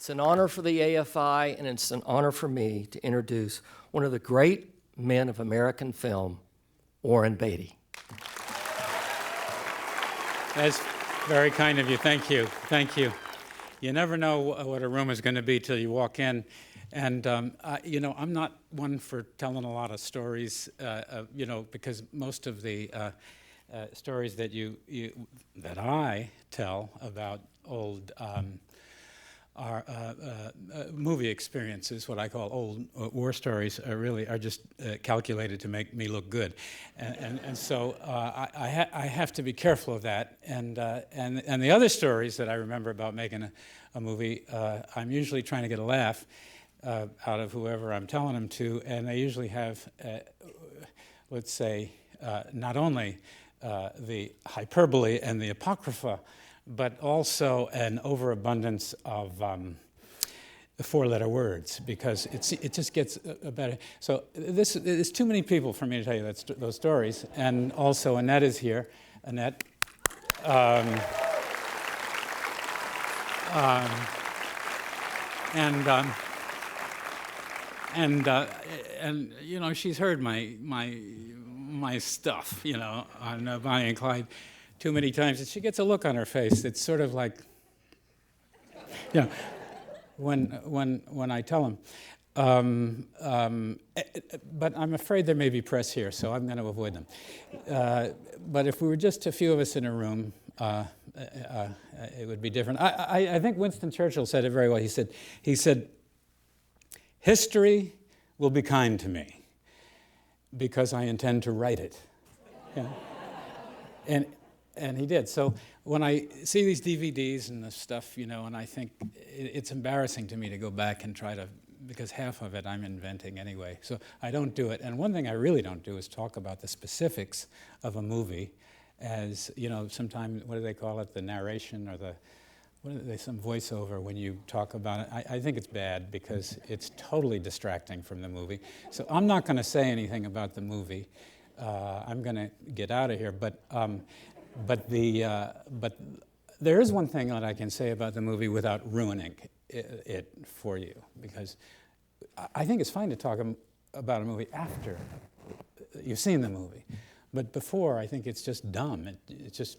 It's an honor for the AFI, and it's an honor for me to introduce one of the great men of American film, Warren Beatty. That's very kind of you. Thank you. Thank you. You never know what a room is going to be till you walk in. And, you know, I'm not one for telling a lot of stories, you know, because most of the stories that that I tell about old movie experiences, what I call old war stories, are just calculated to make me look good, and so I have to be careful of that. And the other stories that I remember about making a movie, I'm usually trying to get a laugh out of whoever I'm telling them to, and they usually have, let's say, not only the hyperbole and the apocrypha, but also an overabundance of four-letter words, because it just gets better. So there's too many people for me to tell you those stories. And also Annette is here. Annette. And you know, she's heard my stuff, you know, on Bonnie and Clyde too many times, and she gets a look on her face. It's sort of like, you know, when I tell them. But I'm afraid there may be press here, so I'm going to avoid them. But if we were just a few of us in a room, it would be different. I think Winston Churchill said it very well. He said, history will be kind to me because I intend to write it. You know? And he did. So when I see these DVDs and the stuff, you know, and I think it's embarrassing to me to go back and try to, because half of it I'm inventing anyway. So I don't do it. And one thing I really don't do is talk about the specifics of a movie as, you know, sometimes, what do they call it, the narration or some voiceover when you talk about it. I think it's bad because it's totally distracting from the movie. So I'm not going to say anything about the movie. I'm going to get out of here. But there is one thing that I can say about the movie without ruining it for you, because I think it's fine to talk about a movie after you've seen the movie. But before, I think it's just dumb. It just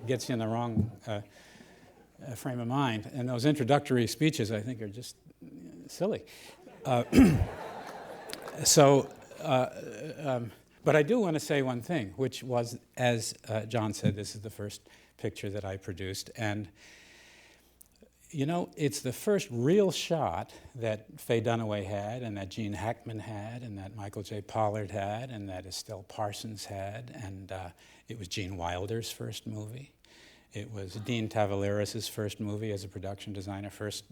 gets you in the wrong frame of mind. And those introductory speeches, I think, are just silly. But I do want to say one thing, which was, as John said, this is the first picture that I produced. And, you know, it's the first real shot that Faye Dunaway had, and that Gene Hackman had, and that Michael J. Pollard had, and that Estelle Parsons had. And it was Gene Wilder's first movie. It was Dean Tavaleris' first movie as a production designer, first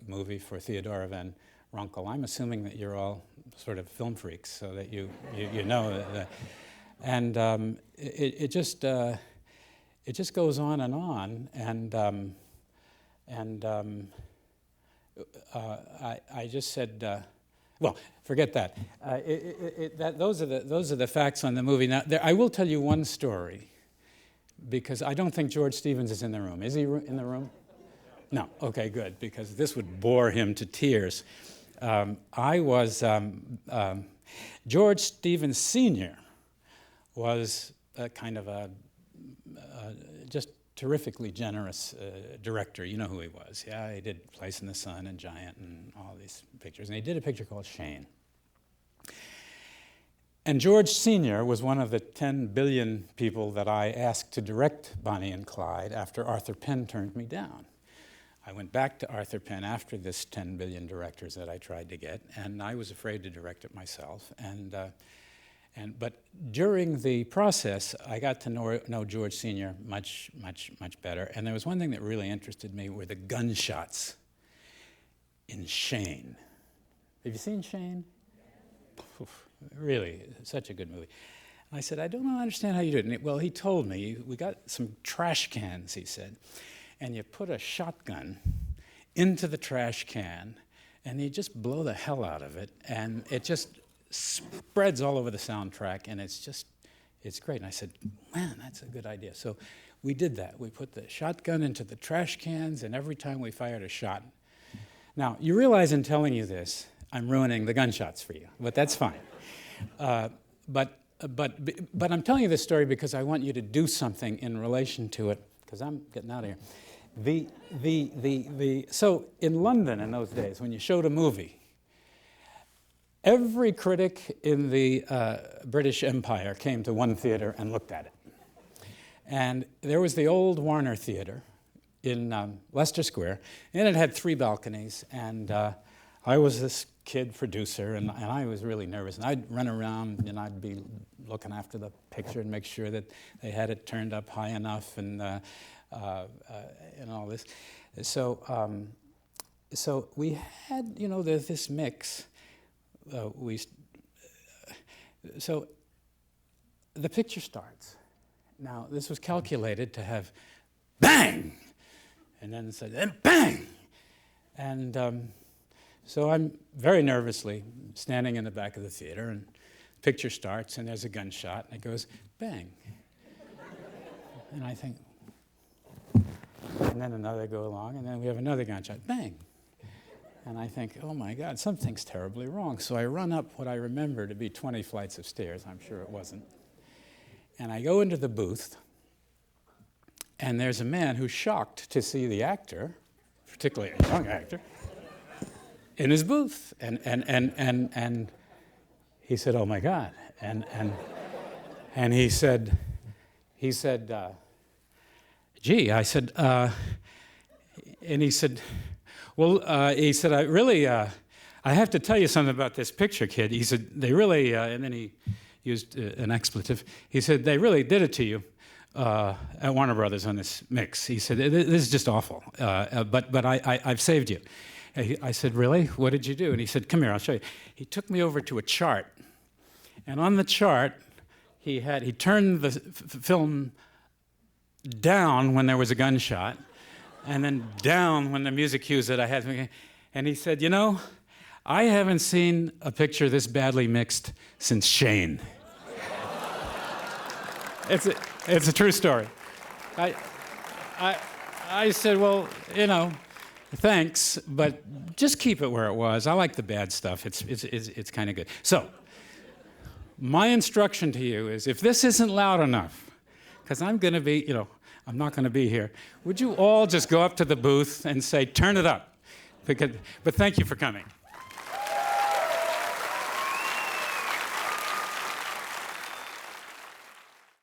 movie for Theodora Van Runkel. I'm assuming that you're all sort of film freaks, so that you know that. And it just goes on, and I just said, well, forget that. Those are the facts on the movie. Now, I will tell you one story, because I don't think George Stevens is in the room. Is he in the room? No. Okay, good, because this would bore him to tears. George Stevens Sr. was a kind of a just terrifically generous director. You know who he was. Yeah, he did Place in the Sun and Giant and all these pictures. And he did a picture called Shane. And George Sr. was one of the 10 billion people that I asked to direct Bonnie and Clyde after Arthur Penn turned me down. I went back to Arthur Penn after this 10 billion directors that I tried to get, and I was afraid to direct it myself. But during the process, I got to know George Sr. much better. And there was one thing that really interested me were the gunshots in Shane. Have you seen Shane? Oof, really, such a good movie. And I said, I don't understand how you did it. Well, he told me, we got some trash cans, he said, and you put a shotgun into the trash can, and you just blow the hell out of it, and it just spreads all over the soundtrack, and it's great. And I said, man, that's a good idea. So we did that. We put the shotgun into the trash cans, and every time we fired a shot, Now, you realize in telling you this, I'm ruining the gunshots for you, but that's fine. But I'm telling you this story because I want you to do something in relation to it, because I'm getting out of here. So in London in those days, when you showed a movie, every critic in the British Empire came to one theater and looked at it. And there was the old Warner Theater in Leicester Square, and it had 3 balconies, and I was this kid producer, and I was really nervous, and I'd run around and I'd be looking after the picture and make sure that they had it turned up high enough and all this. So we had, you know, this mix. So the picture starts. Now, this was calculated to have bang, and then it said, and bang. And so I'm very nervously standing in the back of the theater, and the picture starts, and there's a gunshot, and it goes, bang. And I think, and then another go along, and then we have another gunshot, bang. And I think, oh my God, something's terribly wrong. So I run up what I remember to be 20 flights of stairs. I'm sure it wasn't. And I go into the booth, and there's a man who's shocked to see the actor, particularly a young actor, in his booth. And he said, oh my God. And he said, gee, I said, and he said, well, he said, I have to tell you something about this picture, kid. He said, they really, and then he used an expletive. He said, they really did it to you at Warner Brothers on this mix. He said, this is just awful, but I've saved you. I said, really? What did you do? And he said, come here, I'll show you. He took me over to a chart, and on the chart, he turned the film down when there was a gunshot, and then down when the music cues that I had. And he said, you know, I haven't seen a picture this badly mixed since Shane. It's a true story. I said, well, you know, thanks, but just keep it where it was. I like the bad stuff. It's kind of good. So, my instruction to you is, if this isn't loud enough, because I'm going to be, you know, I'm not going to be here, would you all just go up to the booth and say, turn it up? But thank you for coming.